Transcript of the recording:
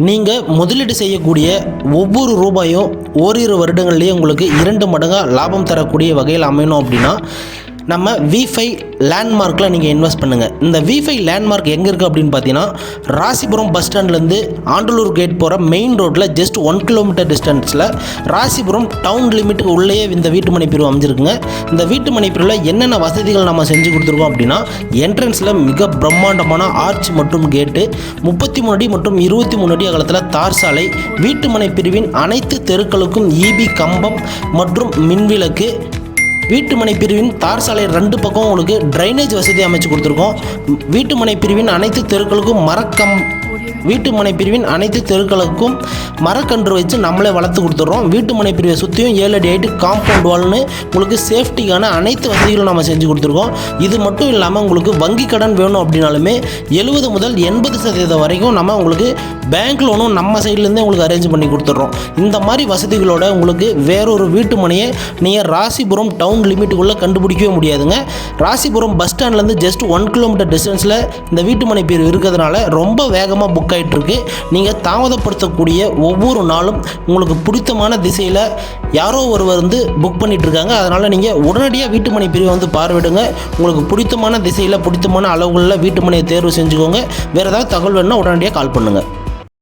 நீங்கள் முதலீடு செய்யக்கூடிய ஒவ்வொரு ரூபாயும் ஓரிரு வருடங்கள்லேயே உங்களுக்கு 2 மடங்காக லாபம் தரக்கூடிய வகையில் அமையணும் அப்படின்னா நம்ம V5 லேண்ட்மார்க்கில் நீங்கள் இன்வெஸ்ட் பண்ணுங்கள். இந்த V5 லேண்ட்மார்க் எங்கே இருக்குது அப்படின்னு பார்த்தீங்கன்னா ராசிபுரம் பஸ் ஸ்டாண்ட்லேருந்து ஆண்டலூர் கேட் போகிற மெயின் ரோட்டில் ஜஸ்ட் 1 கிலோமீட்டர் டிஸ்டன்ஸில் ராசிபுரம் டவுன் லிமிட்டுக்கு உள்ளேயே இந்த வீட்டு மனை பிரிவு அமைஞ்சிருக்குங்க. இந்த வீட்டு மனை பிரிவில் என்னென்ன வசதிகள் நம்ம செஞ்சு கொடுத்துருக்கோம் அப்படின்னா என்ட்ரன்ஸில் மிக பிரம்மாண்டமான ஆர்ச் மற்றும் கேட்டு, 33 அடி மற்றும் 23 அடி அகலத்தில் தார் சாலை, வீட்டு மனை பிரிவின் அனைத்து தெருக்களுக்கும் EB கம்பம் மற்றும் மின்விளக்கு, வீட்டு மனை பிரிவின் தார் சாலை 2 பக்கம் உங்களுக்கு ட்ரைனேஜ் வசதி அமைச்சு கொடுத்துருக்கோம். வீட்டு மனை பிரிவின் அனைத்து தெருக்களுக்கும் மரக்கன்று வச்சு நம்மளே வளர்த்து கொடுத்துட்றோம். வீட்டு மனை பிரிவை சுற்றியும் 7 அடி ஹைட்டு காம்பவுண்ட் வால்னு உங்களுக்கு சேஃப்டிக்கான அனைத்து வசதிகளும் நம்ம செஞ்சு கொடுத்துருக்கோம். இது மட்டும் இல்லாமல் உங்களுக்கு வங்கி கடன் வேணும் அப்படின்னாலுமே 70 முதல் 80% வரைக்கும் நம்ம உங்களுக்கு பேங்க் லோனும் நம்ம சைட்லேருந்தே உங்களுக்கு அரேஞ்ச் பண்ணி கொடுத்துட்றோம். இந்த மாதிரி வசதிகளோட உங்களுக்கு வேறொரு வீட்டு மனையை நீங்கள் ராசிபுரம் டவுன் லிமிட்டுக்குள்ளே கண்டுபிடிக்கவே முடியாதுங்க. ராசிபுரம் பஸ் ஸ்டாண்ட்லேருந்து ஜஸ்ட் 1 கிலோமீட்டர் டிஸ்டன்ஸில் இந்த வீட்டு மனை பிரிவு இருக்கிறதுனால ரொம்ப வேகமாக புக் ஆகிட்டுருக்கு. நீங்கள் தாமதப்படுத்தக்கூடிய ஒவ்வொரு நாளும் உங்களுக்கு பிடித்தமான திசையில் யாரோ ஒருவர் புக் பண்ணிகிட்ருக்காங்க. அதனால் நீங்கள் உடனடியாக வீட்டு மனை பிரிவை பார்வையிடுங்க. உங்களுக்கு பிடித்தமான திசையில் பிடித்தமான அளவுகளில் வீட்டு மனையை தேர்வு செஞ்சுக்கோங்க. வேறு ஏதாவது தகவல் வேணுன்னா உடனடியாக கால் பண்ணுங்கள்.